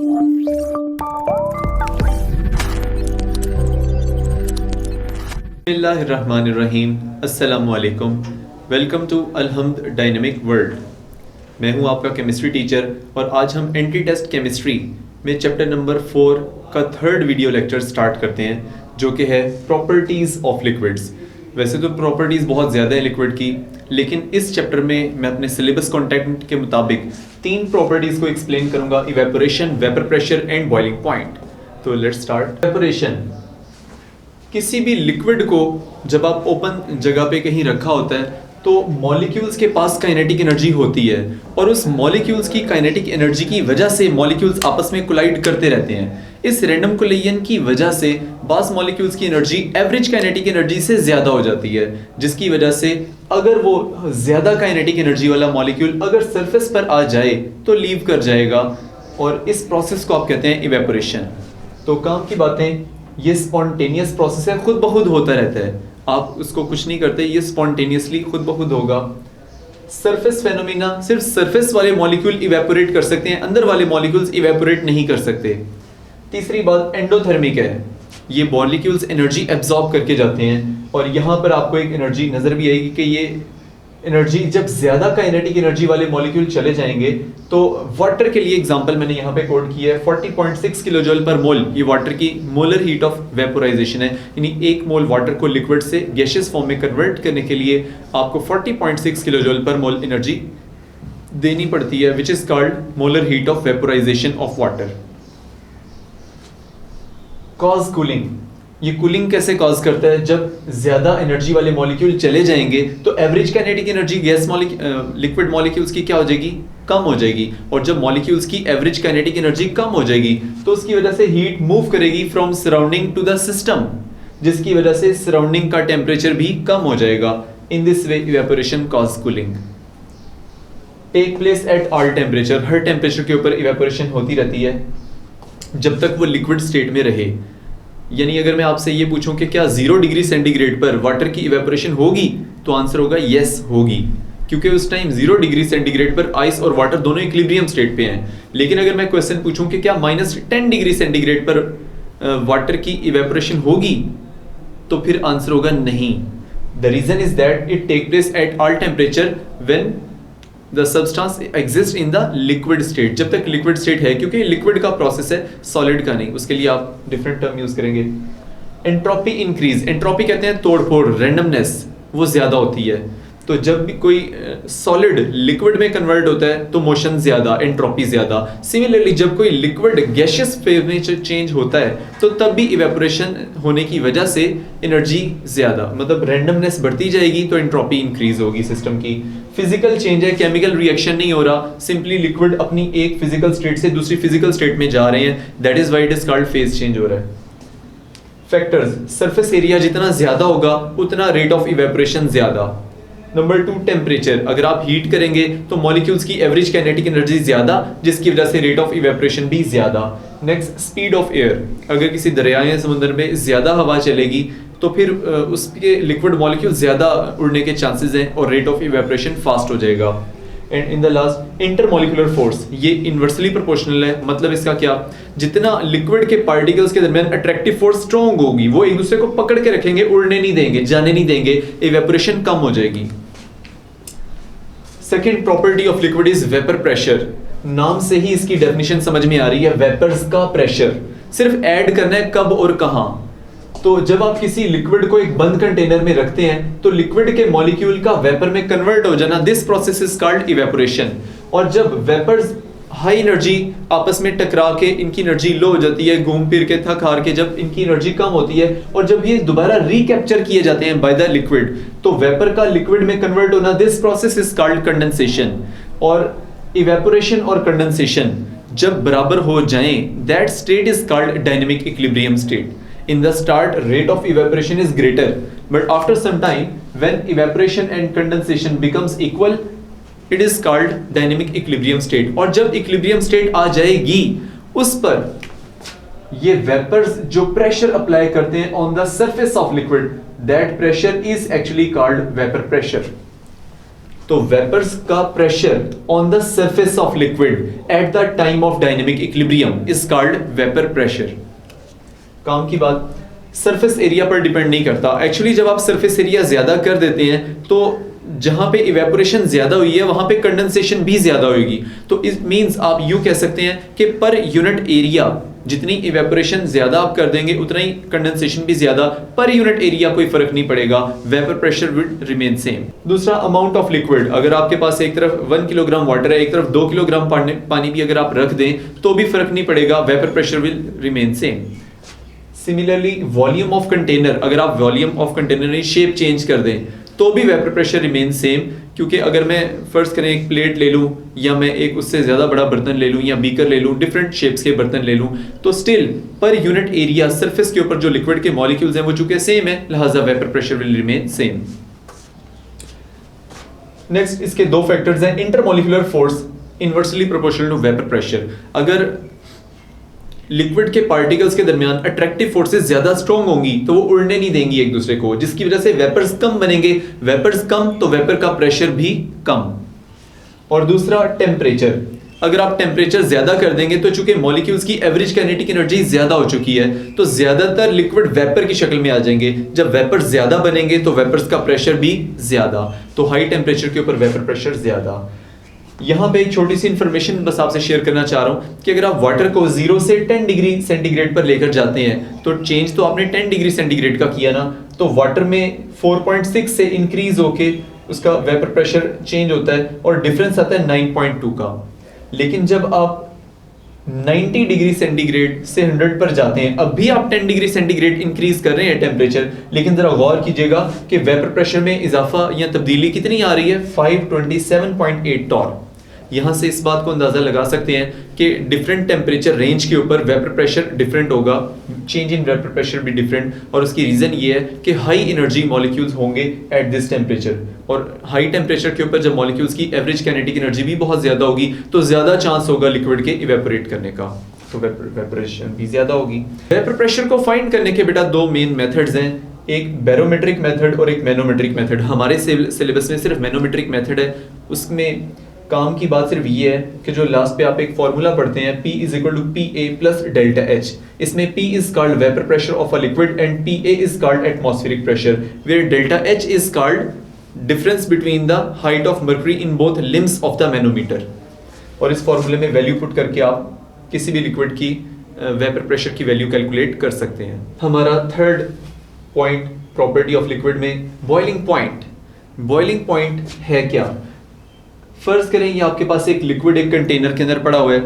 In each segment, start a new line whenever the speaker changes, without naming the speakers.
बिस्मिल्लाहिर्रहमानिर्रहीम, अस्सलामुअलैकुम। Welcome to Alhamd dynamic world. मैं हूं आपका केमिस्ट्री टीचर और आज हम एंटी टेस्ट केमिस्ट्री में चैप्टर नंबर 4 का थर्ड वीडियो लेक्चर स्टार्ट करते हैं, जो कि है प्रॉपर्टीज़ ऑफ लिक्विड्स। वैसे तो प्रॉपर्टीज़ बहुत ज़्यादा है लिक्विड की, लेकिन इस चैप्टर में मैं अपने सिलेबस कंटेंट के मुताबिक 3 प्रॉपर्टीज़ को एक्सप्लेन करूंगा: evaporation, vapour pressure and boiling point. तो लेट्स स्टार्ट। इवेपोरेशन, किसी भी लिक्विड को जब आप ओपन जगह पे कहीं रखा होता है तो मॉलिक्यूल्स के पास काइनेटिक एनर्जी होती है, और उस मॉलिक्यूल्स की काइनेटिक एनर्जी की वजह से मॉलिक्यूल्स आपस में कोलाइड करते रहते हैं। इस रैंडम कोलिजन की वजह से बास मॉलिक्यूल्स की एनर्जी एवरेज काइनेटिक एनर्जी से ज़्यादा हो जाती है, जिसकी वजह से अगर वो ज़्यादा काइनेटिक एनर्जी वाला मॉलिक्यूल अगर सरफेस पर आ जाए तो लीव कर जाएगा, और इस प्रोसेस को आप कहते हैं इवेपोरेशन। तो काम की बातें, ये स्पॉन्टेनियस प्रोसेस है, खुद ब खुद होता रहता है, आप उसको कुछ नहीं करते, ये स्पॉन्टेनियसली खुद ब खुद होगा। सरफेस फेनोमेना, सिर्फ सरफेस वाले मॉलिक्यूल इवेपोरेट कर सकते हैं, अंदर वाले मॉलिक्यूल्स इवेपोरेट नहीं कर सकते। तीसरी बात एंडोथर्मिक है, ये मॉलिक्यूल्स एनर्जी एब्जॉर्ब करके जाते हैं, और यहाँ पर आपको एक एनर्जी नजर भी आएगी कि ये एनर्जी जब ज्यादा काइनेटिक एनर्जी वाले मॉलिक्यूल चले जाएंगे तो वाटर के लिए एग्जांपल मैंने यहाँ पे कोड किया है 40.6 किलो जूल पर मोल। ये वाटर की मोलर हीट ऑफ वेपोराइजेशन है, यानी 1 मोल वाटर को लिक्विड से गैसियस फॉर्म में कन्वर्ट करने के लिए आपको 40.6 किलो जूल पर मोल एनर्जी देनी पड़ती है, which is called molar heat of vaporisation of water. Cause cooling, ये कूलिंग कैसे कॉज करता है? जब ज्यादा एनर्जी वाले मॉलिक्यूल चले जाएंगे तो average kinetic energy gas liquid molecules की क्या हो जाएगी? कम हो जाएगी, और जब मॉलिक्यूल्स की एवरेज काइनेटिक एनर्जी कम हो जाएगी तो उसकी वजह से हीट मूव करेगी from surrounding to the system, जिसकी वजह से सराउंडिंग का टेम्परेचर भी कम हो जाएगा। In this way evaporation cause cooling. Take place at all temperature, हर टेम्परेचर के ऊपर इवेपोरेशन होती रहती है जब तक वो लिक्विड स्टेट में रहे। यानी अगर मैं आपसे ये पूछूं कि क्या 0 डिग्री सेंटीग्रेड पर वाटर की इवेपोरेशन होगी, तो आंसर होगा यस होगी, क्योंकि उस टाइम 0 डिग्री सेंटीग्रेड पर आइस और वाटर दोनों इक्विलिब्रियम स्टेट पे हैं। लेकिन अगर मैं क्वेश्चन पूछूं कि क्या -10 डिग्री सेंटीग्रेड पर वाटर की इवेपोरेशन होगी, तो फिर आंसर होगा नहीं। The reason is that it take place at all temperature when the substance exist in the liquid state, जब तक लिक्विड स्टेट है, क्योंकि लिक्विड का प्रोसेस है, सॉलिड का नहीं। उसके लिए आप डिफरेंट टर्म यूज करेंगे। एंट्रोपी इंक्रीज, एंट्रोपी कहते हैं तोड़फोड़, रैंडमनेस, वो ज्यादा होती है। तो जब भी कोई सॉलिड लिक्विड में कन्वर्ट होता है तो मोशन ज्यादा, एंट्रोपी ज्यादा। सिमिलरली जब कोई लिक्विड गैसियस फेज में चेंज होता है तो तब भी इवेपोरेशन होने की वजह से एनर्जी ज्यादा, मतलब रैंडमनेस बढ़ती जाएगी, तो एंट्रोपी इंक्रीज होगी सिस्टम की। फिजिकल चेंज है, केमिकल रिएक्शन नहीं हो रहा, सिंपली लिक्विड अपनी एक फिजिकल स्टेट से दूसरी फिजिकल स्टेट में जा रहे हैं, that is why it is called phase change हो रहा है। फैक्टर्स, सरफेस एरिया जितना ज्यादा होगा उतना रेट ऑफ इवेपोरेशन ज्यादा। नंबर 2 टेम्परेचर, अगर आप हीट करेंगे तो मॉलिक्यूल्स की एवरेज काइनेटिक एनर्जी ज्यादा, जिसकी वजह से रेट ऑफ इवेपोरेशन भी ज्यादा। नेक्स्ट स्पीड ऑफ एयर, अगर किसी दरिया या समुद्र में ज्यादा हवा चलेगी तो फिर उसके लिक्विड मॉलिक्यूल ज्यादा उड़ने के चांसेस हैं और रेट ऑफ इवेपोरेशन फास्ट हो जाएगा। And in the last intermolecular force, ये इनवर्सली प्रोपोर्शनल है। मतलब इसका क्या? जितना लिक्विड के पार्टिकल्स के दरमियान अट्रैक्टिव फोर्स स्ट्रॉन्ग होगी, वो एक दूसरे को पकड़ के रखेंगे, उड़ने नहीं देंगे, जाने नहीं देंगे, इवेपोरेशन कम हो जाएगी। Second property of liquid is vapour pressure. नाम से ही इसकी डेफिनेशन समझ में आ रही है, वेपर्स का प्रेशर। सिर्फ ऐड करना है कब और कहां। तो जब आप किसी लिक्विड को एक बंद कंटेनर में रखते हैं तो लिक्विड के मॉलिक्यूल का वेपर में कन्वर्ट हो जाना, this process is called evaporation. और जब वेपर्स हाई एनर्जी आपस में टकरा के इनकी एनर्जी लो हो जाती है, घूम फिर के थक हार के जब इनकी एनर्जी कम होती है, और जब ये दोबारा रिकैप्चर किए जाते हैं बाय द लिक्विड, तो वेपर का लिक्विड में कन्वर्ट होना, this process is called condensation. और इवेपोरेशन और कंडेंसेशन जब बराबर हो जाएं, that state is called dynamic equilibrium state. In the start, rate of evaporation is greater, but after some time, when evaporation and condensation becomes equal, it is called dynamic equilibrium state. और जब equilibrium state आ जाएगी, उस पर ये vapors जो pressure apply करते हैं on the surface of liquid, that pressure is actually called vapor pressure. तो वेपर्स का pressure on the surface of liquid at the time of dynamic equilibrium is called vapour pressure. काम की बात, surface area पर depend नहीं करता। Actually जब आप सरफेस एरिया ज्यादा कर देते हैं तो जहां पे इवेपोरेशन ज्यादा हुई है वहां पे कंडेंसेशन भी ज्यादा होगी। तो इट मींस आप यूं कह सकते हैं कि पर यूनिट एरिया जितनी इवेपोरेशन ज्यादा आप कर देंगे उतना ही कंडेंसेशन भी ज्यादा, पर यूनिट एरिया कोई फर्क नहीं पड़ेगा, vapour pressure will remain same. दूसरा, अमाउंट ऑफ लिक्विड, अगर आपके पास एक तरफ 1 किलोग्राम वाटर है, एक तरफ 2 किलोग्राम पानी भी अगर आप रख दें तो भी फर्क नहीं पड़ेगा, vapour pressure will remain same. Similarly volume of container, अगर आप वॉल्यूम ऑफ कंटेनर की शेप चेंज कर दें तो भी वेपर प्रेशर रिमेन सेम, क्योंकि अगर मैं फर्ज करें एक प्लेट ले लूं या मैं एक उससे ज्यादा बड़ा बर्तन ले लूं या बीकर ले लूं, डिफरेंट शेप्स के बर्तन ले लूं, तो still per unit area surface के ऊपर जो लिक्विड के मॉलिक्यूल्स हैं वो चूंकि सेम है, लिहाजा vapour pressure will remain same. Next, इसके दो फैक्टर्स हैं। Intermolecular force inversely proportional to vapour pressure. अगर लिक्विड के पार्टिकल्स के दरमियान अट्रैक्टिव फोर्सेस ज्यादा स्ट्रॉन्ग होंगी तो वो उड़ने नहीं देंगी एक दूसरे को, जिसकी वजह से वेपर्स कम बनेंगे। वेपर्स कम तो वेपर का प्रेशर भी कम। और दूसरा, टेम्परेचर। अगर आप टेम्परेचर ज्यादा कर देंगे तो चूंकि मॉलिक्यूल्स की एवरेज काइनेटिक एनर्जी ज्यादा हो चुकी है तो ज्यादातर लिक्विड वेपर की शक्ल में आ जाएंगे। जब वेपर ज्यादा बनेंगे तो वेपर्स का प्रेशर भी ज्यादा, तो हाई टेम्परेचर के ऊपर वेपर प्रेशर ज्यादा। यहां पे एक छोटी सी इंफॉर्मेशन बस आपसे शेयर करना चाह रहा हूं कि अगर आप वाटर को 0 से 10 डिग्री सेंटीग्रेड पर लेकर जाते हैं तो चेंज तो आपने 10 डिग्री सेंटीग्रेड का किया ना, तो वाटर में 4.6 से इंक्रीज होके उसका वेपर प्रेशर चेंज होता है और डिफरेंस आता है 9.2 का। लेकिन जब आप 90 डिग्री सेंटीग्रेड से 100 पर जाते हैं, अब भी आप 10 डिग्री सेंटीग्रेड इंक्रीज कर रहे हैं टेम्परेचर, लेकिन जरा गौर कीजिएगा कि वेपर प्रेशर में इजाफा या तब्दीली कितनी आ रही है, 527.8 टॉर। यहां से इस बात को अंदाजा लगा सकते हैं कि डिफरेंट टेम्परेचर रेंज के ऊपर वेपर प्रेशर डिफरेंट होगा, चेंज इन वेपर प्रेशर भी डिफरेंट, और उसकी रीजन ये है कि हाई एनर्जी मॉलिक्यूल्स होंगे एट दिस टेम्परेचर, और हाई टेम्परेचर के ऊपर जब मॉलिक्यूल्स की एवरेज काइनेटिक एनर्जी भी बहुत ज्यादा होगी तो ज्यादा चांस होगा लिक्विड के इवेपोरेट करने का, तो वेपोरेशन भी ज्यादा होगी। वेपर प्रेशर को फाइंड करने के बेटा दो मेन मेथड्स हैं, एक बैरोमेट्रिक मेथड और एक मैनोमेट्रिक मेथड। हमारे सिलेबस में सिर्फ मैनोमेट्रिक मेथड है। उसमें काम की बात सिर्फ ये है कि जो लास्ट पे आप एक फॉर्मूला पढ़ते हैं, P is equal to PA plus delta H। इसमें P is called vapor pressure of a liquid and PA is called atmospheric pressure, where delta H is called difference between the height of mercury in both limbs of the manometer। और इस फॉर्मूले में value put करके आप किसी भी liquid की vapour pressure की वैल्यू कैलकुलेट कर सकते हैं। हमारा third point property of liquid में बॉइलिंग पॉइंट। बॉइलिंग पॉइंट है क्या? फर्ज करें ये आपके पास एक लिक्विड एक कंटेनर के अंदर पड़ा हुआ है,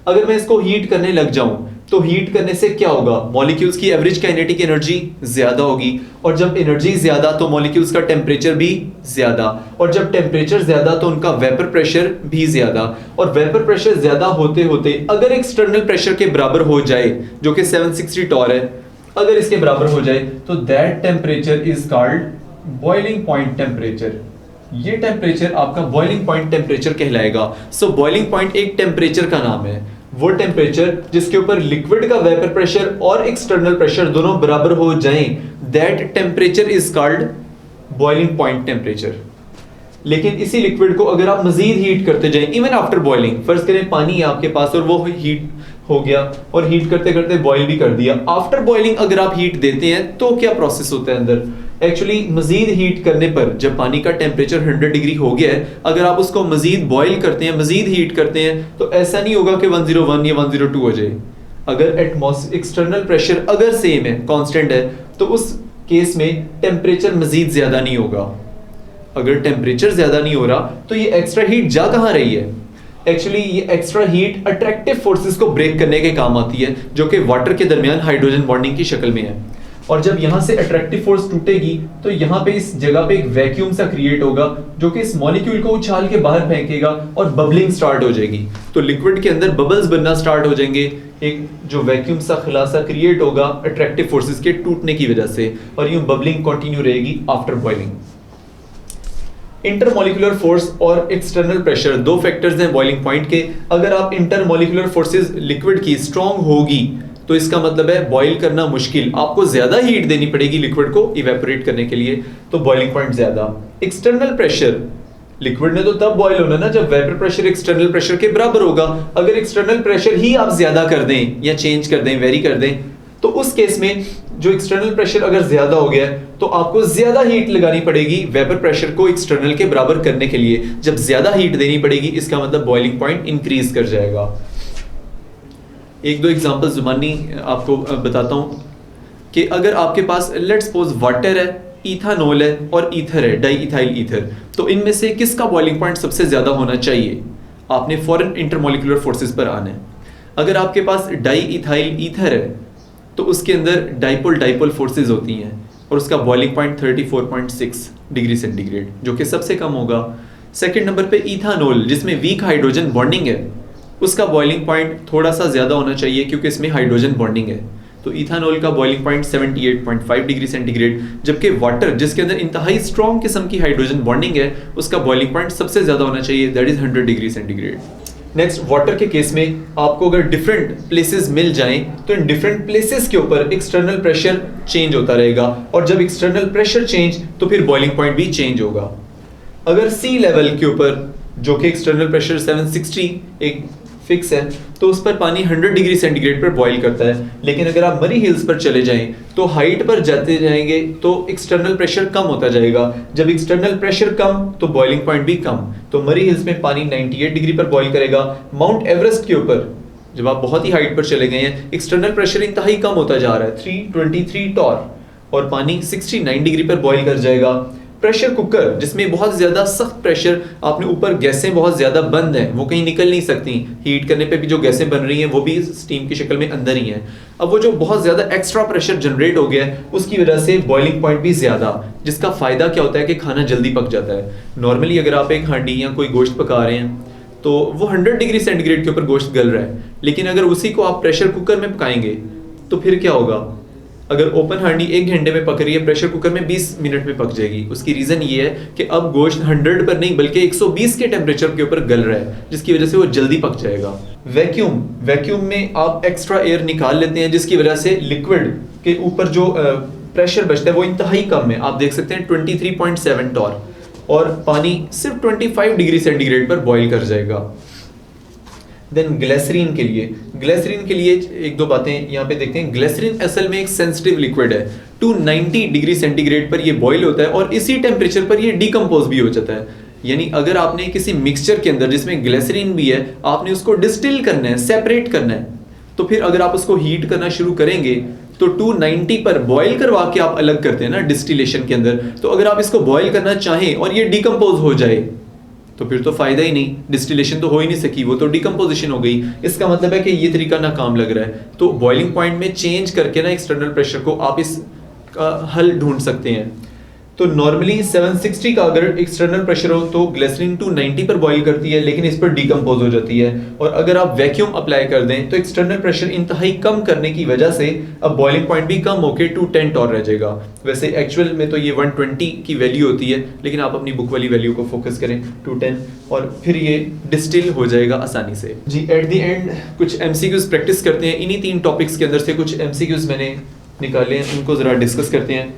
अगर मैं इसको हीट करने लग जाऊं तो हीट करने से क्या होगा, मॉलिक्यूल्स की एवरेज काइनेटिक एनर्जी ज्यादा होगी, और जब एनर्जी ज्यादा तो मॉलिक्यूल्स का टेम्परेचर भी ज्यादा, और जब टेम्परेचर ज्यादा तो उनका वेपर प्रेशर भी ज्यादा, और वेपर प्रेशर ज्यादा होते होते अगर एक्सटर्नल प्रेशर के बराबर हो जाए जो कि 760 टॉर है, अगर इसके बराबर हो जाए तो that temperature is called boiling point temperature. ये टेम्परेचर आपका बॉइलिंग पॉइंट टेम्परेचर कहलाएगा। सो बॉइलिंग पॉइंट एक टेम्परेचर का नाम है, वो टेम्परेचर जिसके ऊपर लिक्विड का वेपर प्रेशर और एक्सटर्नल प्रेशर दोनों बराबर हो जाएं, that temperature is called boiling point temperature. लेकिन इसी लिक्विड को अगर आप मजीद हीट करते जाएं, इवन आफ्टर बॉइलिंग, फर्ज करें पानी है आपके पास और वो हीट हो गया और हीट करते करते बॉइल भी कर दिया, आफ्टर बॉइलिंग अगर आप हीट देते हैं तो क्या प्रोसेस होता है अंदर? एक्चुअली मजीद हीट करने पर जब पानी का टेम्परेचर 100 डिग्री हो गया है, अगर आप उसको मजीद बॉइल करते हैं, मजीद हीट करते हैं, तो ऐसा नहीं होगा कि 101 या 102 हो जाए। अगर एक्सटर्नल प्रेशर अगर सेम है, कांस्टेंट है, तो उस केस में टेम्परेचर मजीद ज्यादा नहीं होगा। अगर टेम्परेचर ज्यादा नहीं हो रहा तो ये एक्स्ट्रा हीट जा कहां रही है? एक्चुअली ये एक्स्ट्रा हीट अट्रैक्टिव फोर्सेस को ब्रेक करने के काम आती है, जो कि वाटर के दरमियान हाइड्रोजन बॉन्डिंग की शक्ल में है। और जब यहां से अट्रैक्टिव फोर्स टूटेगी तो यहां पे इस जगह पे एक वैक्यूम सा क्रिएट होगा जो कि इस मॉलिक्यूल को उछाल के बाहर फेंकेगा और बबलिंग स्टार्ट हो जाएगी। तो लिक्विड के अंदर बबल्स बनना स्टार्ट हो जाएंगे, एक जो वैक्यूम सा खुलासा क्रिएट होगा अट्रैक्टिव फोर्सेस के टूटने की वजह से, और यूं बबलिंग कंटिन्यू रहेगी आफ्टर बॉइलिंग। इंटरमॉलिक्यूलर फोर्स और एक्सटर्नल प्रेशर दो फैक्टर्स हैं बॉइलिंग पॉइंट के। अगर आप इंटरमॉलिक्यूलर फोर्सेस लिक्विड की स्ट्रॉन्ग होगी तो इसका मतलब है बॉईल करना मुश्किल, आपको ज्यादा हीट देनी पड़ेगी लिक्विड को इवेपोरेट करने के लिए, तो बॉइलिंग पॉइंट ज्यादा। एक्सटर्नल प्रेशर लिक्विड ने तो तब बॉयल होना ना जब वेपर प्रेशर एक्सटर्नल प्रेशर के बराबर होगा। अगर एक्सटर्नल प्रेशर ही आप ज्यादा कर दें या चेंज कर दें, वेरी कर दें, तो उस केस में जो एक्सटर्नल प्रेशर अगर ज्यादा हो गया तो आपको ज्यादा हीट लगानी पड़ेगी वेपर प्रेशर को एक्सटर्नल के बराबर करने के लिए। जब ज्यादा हीट देनी पड़ेगी इसका मतलब बॉइलिंग पॉइंट इंक्रीज कर जाएगा। एक दो एग्जांपल जुबानी आपको बताता हूं कि अगर आपके पास लेट्स सपोज वाटर है, इथानॉल है और ईथर है, डाई इथाइल ईथर, तो इनमें से किसका बॉइलिंग पॉइंट सबसे ज्यादा होना चाहिए? आपने फॉरन इंटरमोलिकुलर फोर्सेस पर आना है। अगर आपके पास डाई इथाइल ईथर है तो उसके अंदर डाइपोल डाइपोल फोर्सेस होती हैं और उसका बॉइलिंग पॉइंट 34.6 डिग्री सेंटीग्रेड, जो कि सबसे कम होगा। सेकंड नंबर पे इथानॉल जिसमें वीक हाइड्रोजन बॉन्डिंग है, उसका बॉइलिंग पॉइंट थोड़ा सा ज्यादा होना चाहिए क्योंकि इसमें हाइड्रोजन बॉन्डिंग है। तो इथानॉल का बॉइलिंग पॉइंट 78.5 डिग्री सेंटीग्रेड, जबकि वाटर जिसके अंदर इंतहाई स्ट्रॉन्ग किस्म की हाइड्रोजन बॉन्डिंग है उसका बॉइलिंग पॉइंट सबसे ज्यादा होना चाहिए, that is 100 degree centigrade. Next, water के केस में आपको अगर डिफरेंट प्लेसेस मिल जाएं तो इन डिफरेंट प्लेसेस के ऊपर एक्सटर्नल प्रेशर चेंज होता रहेगा और जब एक्सटर्नल प्रेशर चेंज तो फिर बॉइलिंग पॉइंट भी चेंज होगा। अगर सी लेवल के ऊपर जो कि एक्सटर्नल प्रेशर 760 एक फिक्स है तो उस पर पानी 100 डिग्री सेंटीग्रेड पर बॉईल करता है, लेकिन अगर आप मरी हिल्स पर चले जाएं तो हाइट पर जाते जाएंगे तो एक्सटर्नल प्रेशर कम होता जाएगा। जब एक्सटर्नल प्रेशर कम तो बॉइलिंग पॉइंट भी कम, तो मरी हिल्स में पानी 98 डिग्री पर बॉईल करेगा। माउंट एवरेस्ट के ऊपर जब आप बहुत ही हाइट पर चले गए हैं, एक्सटर्नल प्रेशर इंतहाई कम होता जा रहा है, 323 टॉर, और पानी 69 डिग्री पर बॉईल कर जाएगा। प्रेशर कुकर जिसमें बहुत ज्यादा सख्त प्रेशर, आपने ऊपर गैसें बहुत ज्यादा बंद हैं, वो कहीं निकल नहीं सकती, हीट करने पे भी जो गैसें बन रही हैं वो भी स्टीम की शक्ल में अंदर ही हैं। अब वो जो बहुत ज्यादा एक्स्ट्रा प्रेशर जनरेट हो गया है उसकी वजह से बॉइलिंग पॉइंट भी ज्यादा, जिसका फायदा क्या होता है कि खाना जल्दी पक जाता है। नॉर्मली अगर आप एक हांडी या कोई गोश्त पका रहे हैं तो वो 100 डिग्री सेंटीग्रेड के ऊपर गोश्त गल रहा है, लेकिन अगर उसी को आप प्रेशर कुकर में पकाएंगे तो फिर क्या होगा? अगर ओपन हांडी 1 घंटे में पक रही है, प्रेशर कुकर में 20 मिनट में पक जाएगी। उसकी रीजन ये है कि अब गोश्त 100 पर नहीं बल्कि 120 के टेम्परेचर के ऊपर गल रहा है, जिसकी वजह से वो जल्दी पक जाएगा। वैक्यूम में आप एक्स्ट्रा एयर निकाल लेते हैं जिसकी वजह से लिक्विड के ऊपर जो प्रेशर बचता है वो इंतहाई कम है। आप देख सकते हैं 23.7 टॉर, और पानी सिर्फ 25 डिग्री सेंटीग्रेड पर बॉईल कर जाएगा। देन ग्लिसरीन के लिए एक दो बातें यहाँ पे देखते हैं। ग्लिसरीन असल में एक सेंसिटिव लिक्विड है, 290 डिग्री सेंटीग्रेड पर ये बॉईल होता है और इसी टेम्परेचर पर ये डिकम्पोज भी हो जाता है। यानी अगर आपने किसी मिक्सचर के अंदर जिसमें ग्लिसरीन भी है, आपने उसको डिस्टिल करना है, सेपरेट करना है, तो फिर अगर आप उसको हीट करना शुरू करेंगे तो 290 पर बॉईल करवा के आप अलग करते हैं ना डिस्टिलेशन के अंदर। तो अगर आप इसको बॉईल करना चाहें और ये डिकम्पोज हो जाए तो फिर तो फायदा ही नहीं, डिस्टिलेशन तो हो ही नहीं सकी, वो तो डिकम्पोजिशन हो गई। इसका मतलब है कि ये तरीका नाकाम लग रहा है। तो बॉइलिंग पॉइंट में चेंज करके ना एक्सटर्नल प्रेशर को आप इस हल ढूंढ सकते हैं। तो नॉर्मली 760 का अगर एक्सटर्नल प्रेशर हो तो ग्लिसरीन 290 पर बॉईल करती है, लेकिन इस पर डिकम्पोज हो जाती है। और अगर आप वैक्यूम अप्लाई कर दें तो एक्सटर्नल प्रेशर इंतहाई कम करने की वजह से अब बॉइलिंग पॉइंट भी कम होकर 210 टॉर रह जाएगा। वैसे एक्चुअल में तो ये 120 की वैल्यू होती है, लेकिन आप अपनी बुक वाली वैल्यू को फोकस करें 210, और फिर ये डिस्टिल हो जाएगा आसानी से। जी, एट द एंड कुछ एमसीक्यूज प्रैक्टिस करते हैं। इन्हीं 3 टॉपिक्स के अंदर से कुछ एमसीक्यूज मैंने निकाले हैं, उनको जरा डिस्कस करते हैं।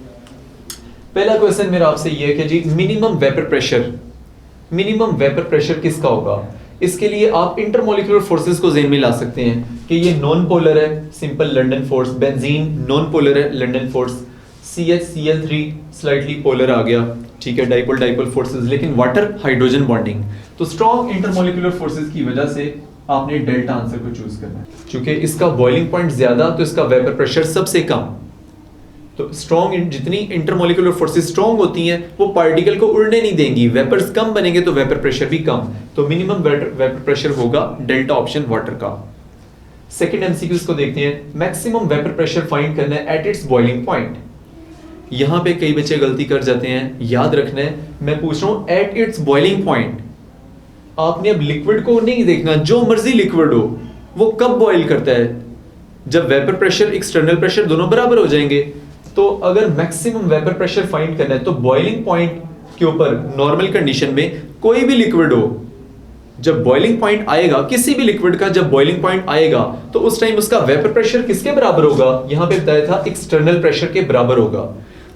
पहला क्वेश्चन मेरा आपसे ये है कि जी मिनिमम वेपर प्रेशर किसका होगा? इसके लिए आप इंटरमोलिकुलर फोर्सेस को ज़हन में ला सकते हैं कि ये नॉन पोलर है, simple London force, benzene non polar है, London force, CH Cl3 slightly polar आ गया, ठीक है, डाइपोल डाइपोल फोर्सेस, लेकिन वाटर हाइड्रोजन बॉन्डिंग। तो स्ट्रॉन्ग इंटरमोलिकुलर फोर्सेस की वजह से आपने डेल्टा आंसर को चूज करना है। चूंकि इसका बॉइलिंग पॉइंट ज्यादा तो इसका वेपर प्रेशर सबसे कम। तो स्ट्रॉन्ग, जितनी इंटरमोलिकुलर फोर्सेस स्ट्रॉन्ग होती हैं वो पार्टिकल को उड़ने नहीं देंगी, वेपर्स कम बनेंगे तो वेपर प्रेशर भी कम। तो मिनिमम वेपर प्रेशर होगा डेल्टा ऑप्शन वाटर का। सेकंड एमसीक्यू को देखते हैं। मैक्सिमम वेपर प्रेशर फाइंड करना है एट इट्स बॉइलिंग पॉइंट। यहां पे कई बच्चे गलती कर जाते हैं, याद रखना है मैं पूछ रहा हूं एट इट्स बॉइलिंग पॉइंट। आपने अब लिक्विड को नहीं देखना, जो मर्जी लिक्विड हो वो कब बॉइल करता है, जब वेपर प्रेशर एक्सटर्नल प्रेशर दोनों बराबर हो जाएंगे। तो अगर मैक्सिमम वेपर प्रेशर फाइंड करना है तो बॉइलिंग पॉइंट के ऊपर नॉर्मल कंडीशन में कोई भी लिक्विड हो, जब बॉइलिंग पॉइंट आएगा किसी भी लिक्विड का, जब बॉइलिंग पॉइंट आएगा तो उस टाइम उसका वेपर प्रेशर किसके बराबर होगा? यहां पे बताया था एक्सटर्नल प्रेशर के बराबर होगा।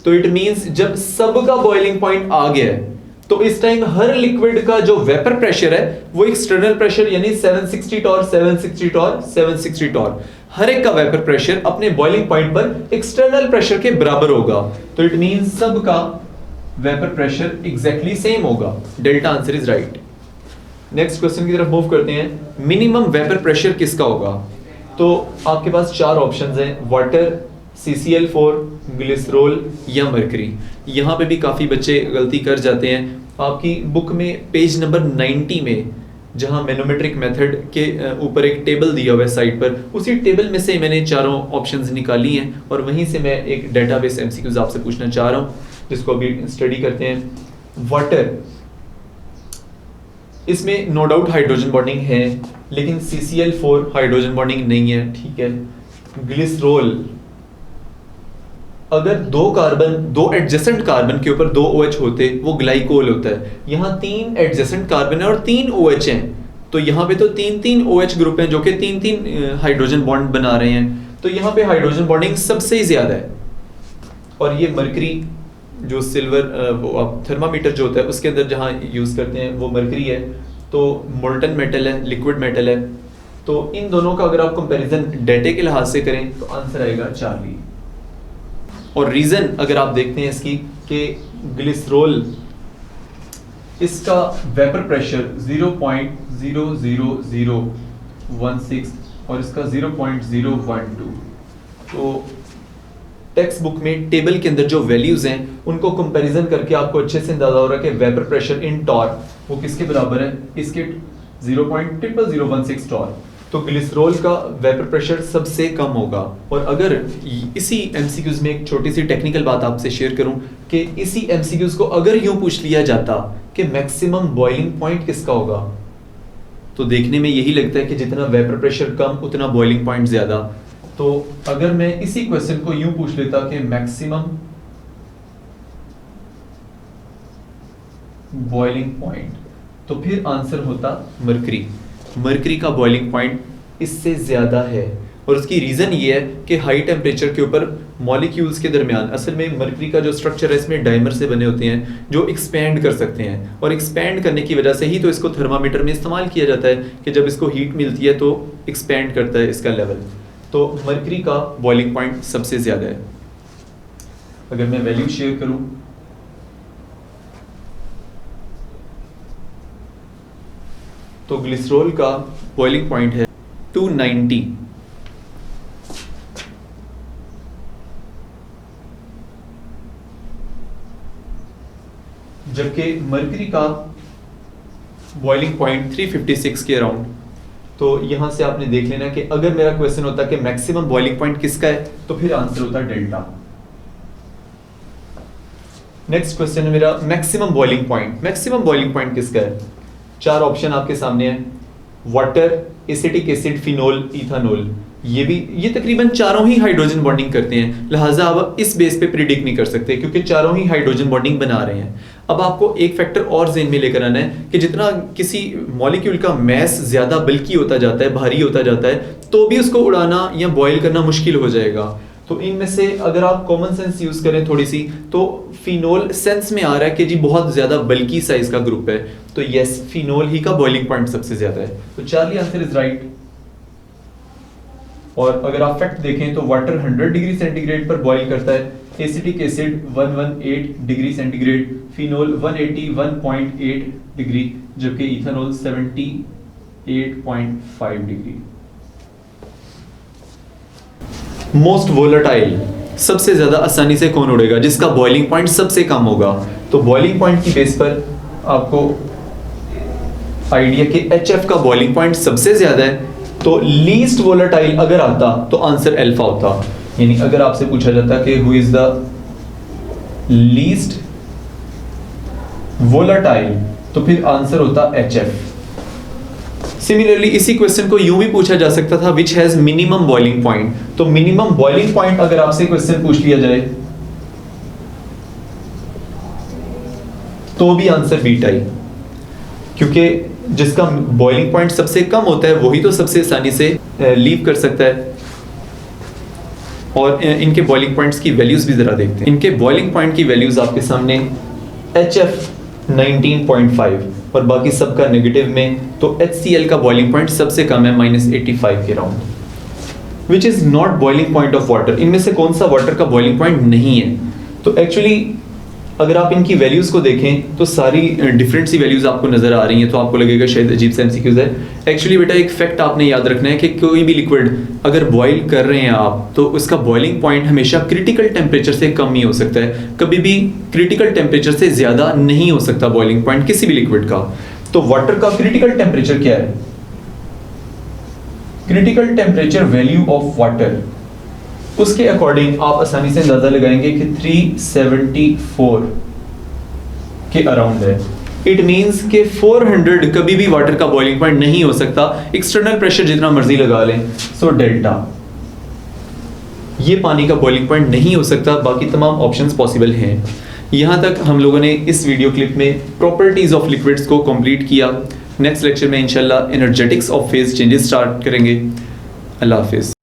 तो इट मींस जब सबका बॉइलिंग पॉइंट आ गया है तो इस टाइम हर लिक्विड का जो वेपर प्रेशर है वो एक्सटर्नल प्रेशर यानी 760 टॉर 760 टॉर 760 टॉर हर एक का वेपर प्रेशर अपने बॉइलिंग पॉइंट पर एक्सटर्नल प्रेशर के बराबर होगा। तो इट मींस सब का वेपर प्रेशर एग्जैक्टली सेम होगा। Delta answer is right. Next question की तरफ मूव करते हैं। मिनिमम वेपर प्रेशर किसका होगा? तो आपके पास चार ऑप्शंस हैं, वाटर, CCl4, ग्लिसरॉल या मरकरी। यहाँ पे भी काफ़ी बच्चे गलती कर जाते हैं। आपकी बुक में पेज नंबर 90 में जहाँ मैनोमेट्रिक मेथड के ऊपर एक टेबल दिया हुआ है साइड पर, उसी टेबल में से मैंने चारों ऑप्शंस निकाली हैं और वहीं से मैं एक डेटाबेस MCQs आपसे पूछना चाह रहा हूँ जिसको अभी स्टडी करते हैं। वाटर, इसमें नो डाउट हाइड्रोजन बॉन्डिंग है लेकिन CCl4 हाइड्रोजन बॉन्डिंग नहीं है, ठीक है। ग्लिसरॉल, अगर दो एडजेसेंट कार्बन के ऊपर 2 OH होते वो ग्लाइकोल होता है। यहाँ 3 एडजेसेंट कार्बन है और 3 OH हैं, तो यहाँ पे तो 3 OH ग्रुप हैं जो कि 3 हाइड्रोजन बॉन्ड बना रहे हैं। तो यहाँ पे हाइड्रोजन बॉन्डिंग सबसे ज्यादा है। और ये मरकरी जो सिल्वर वो आप थर्मामीटर जो होता है उसके अंदर जहाँ यूज करते हैं वो मरकरी है, तो मोल्टन मेटल है, लिक्विड मेटल है। तो इन दोनों का अगर आप कंपैरिजन डेटे के लिहाज से करें तो आंसर आएगा चार्ली। और रीजन अगर आप देखते हैं इसकी कि ग्लिसरॉल इसका वेपर प्रेशर 0.00016 और इसका 0.012। तो टेक्स्ट बुक में टेबल के अंदर जो वैल्यूज हैं उनको कंपैरिजन करके आपको अच्छे से अंदाजा हो रहा है कि वेपर प्रेशर इन टॉर वो किसके बराबर है, इसके 0.00016 टॉर। तो ग्लिसरॉल का वेपर प्रेशर सबसे कम होगा। और अगर इसी MCQs में एक छोटी सी टेक्निकल बात आपसे शेयर करूं कि इसी MCQs को अगर यूं पूछ लिया जाता कि मैक्सिमम बॉइलिंग पॉइंट किसका होगा, तो देखने में यही लगता है कि जितना वेपर प्रेशर कम उतना बॉइलिंग पॉइंट ज्यादा। तो अगर मैं इसी क्वेश्चन को यूं पूछ लेता कि मैक्सिमम बॉइलिंग पॉइंट, तो फिर आंसर होता मरकरी। मरकरी का बॉइलिंग पॉइंट इससे ज्यादा है और उसकी रीजन ये है कि हाई टेम्परेचर के ऊपर मॉलिक्यूल्स के दरमियान, असल में मरकरी का जो स्ट्रक्चर है इसमें डाइमर से बने होते हैं जो एक्सपैंड कर सकते हैं, और एक्सपैंड करने की वजह से ही तो इसको थर्मामीटर में इस्तेमाल किया जाता है कि जब इसको हीट मिलती है तो एक्सपैंड करता है इसका लेवल। तो मरकरी का बॉइलिंग पॉइंट सबसे ज्यादा है। अगर मैं वैल्यू शेयर करूं तो ग्लिसरॉल का बॉइलिंग पॉइंट है 290, जबकि मरकरी का बॉइलिंग पॉइंट 356 के अराउंड। तो यहां से आपने देख लेना कि अगर मेरा क्वेश्चन होता कि मैक्सिमम बॉइलिंग पॉइंट किसका है तो फिर आंसर होता डेल्टा। नेक्स्ट क्वेश्चन है मेरा maximum boiling point. Maximum boiling point किसका है? चार ऑप्शन आपके सामने है, water, acetic acid, phenol, ethanol. ये तकरीबन चारों ही हाइड्रोजन बॉन्डिंग करते हैं, लिहाजा आप इस बेस पे प्रिडिक्ट नहीं कर सकते क्योंकि चारों ही हाइड्रोजन बॉन्डिंग बना रहे हैं। अब आपको एक फैक्टर और ज़हन में लेकर आना है कि जितना किसी मॉलिक्यूल का मैस ज़्यादा बल्की होता जाता है, भारी होता जाता है, तो भी उसको उड़ाना या बॉयल करना मुश्किल हो जाएगा। तो इनमें से अगर आप कॉमन सेंस यूज़ करें थोड़ी सी, तो फिनोल सेंस में आ रहा है कि जी बहुत ज़्यादा बल्की साइज का ग्रुप है, तो यस फिनोल ही का बॉइलिंग पॉइंट सबसे ज़्यादा है। तो चार्ली आंसर इज राइट। और अगर आप फैक्ट देखें तो वाटर 100 डिग्री सेंटीग्रेड पर बॉईल करता है, acetic acid 118 degree centigrade, phenol 181.8 degree, जबकि इथेनॉल 78.5 डिग्री। मोस्ट वोलेटाइल, सबसे ज्यादा आसानी से कौन उड़ेगा, जिसका बॉइलिंग पॉइंट सबसे कम होगा। तो बॉइलिंग पॉइंट की बेस पर आपको आइडिया कि HF का बॉइलिंग पॉइंट सबसे ज्यादा है, तो लीस्ट वोलेटाइल अगर आता तो आंसर अल्फा होता। यानी अगर आपसे पूछा जाता कि who is the least volatile, तो फिर आंसर होता HF। सिमिलरली इसी क्वेश्चन को यूं भी पूछा जा सकता था, which has minimum boiling point. तो मिनिमम बॉइलिंग पॉइंट अगर आपसे क्वेश्चन पूछ लिया जाए तो भी आंसर बीटा ही, क्योंकि जिसका बॉइलिंग पॉइंट सबसे कम होता है वही तो सबसे आसानी से लीव कर सकता है। और इनके बॉइलिंग पॉइंट्स की वैल्यूज भी जरा देखते हैं। इनके बॉइलिंग पॉइंट की वैल्यूज आपके सामने HF 19.5 और बाकी सबका नेगेटिव में, तो HCl का बॉइलिंग पॉइंट सबसे कम है -85 के round, which is not boiling point of water. इनमें से कौन सा वाटर का बॉइलिंग पॉइंट नहीं है? तो एक्चुअली अगर आप इनकी वैल्यूज़ को देखें तो सारी डिफरेंट सी वैल्यूज़ आपको नज़र आ रही हैं, तो आपको लगेगा शायद अजीब सा MCQs है। एक्चुअली बेटा एक फैक्ट आपने याद रखना है कि कोई भी लिक्विड अगर बॉईल कर रहे हैं आप, तो उसका बॉइलिंग पॉइंट हमेशा क्रिटिकल टेम्परेचर से कम ही हो सकता है, कभी भी क्रिटिकल टेम्परेचर से ज़्यादा नहीं हो सकता बॉइलिंग पॉइंट किसी भी लिक्विड का। तो वाटर का क्रिटिकल टेम्परेचर क्या है? Critical temperature value of water, उसके अकॉर्डिंग आप आसानी से अंदाजा लगाएंगे कि 374 के अराउंड है। इट मींस कि 400 कभी भी वाटर का बॉइलिंग पॉइंट नहीं हो सकता, एक्सटर्नल प्रेशर जितना मर्जी लगा लें। सो डेल्टा, ये पानी का बॉइलिंग पॉइंट नहीं हो सकता, बाकी तमाम ऑप्शंस पॉसिबल हैं। यहाँ तक हम लोगों ने इस वीडियो क्लिप में प्रॉपर्टीज ऑफ लिक्विड्स को कंप्लीट किया। नेक्स्ट लेक्चर में इंशाल्लाह energetics of phase changes start करेंगे। अल्लाह हाफिज़।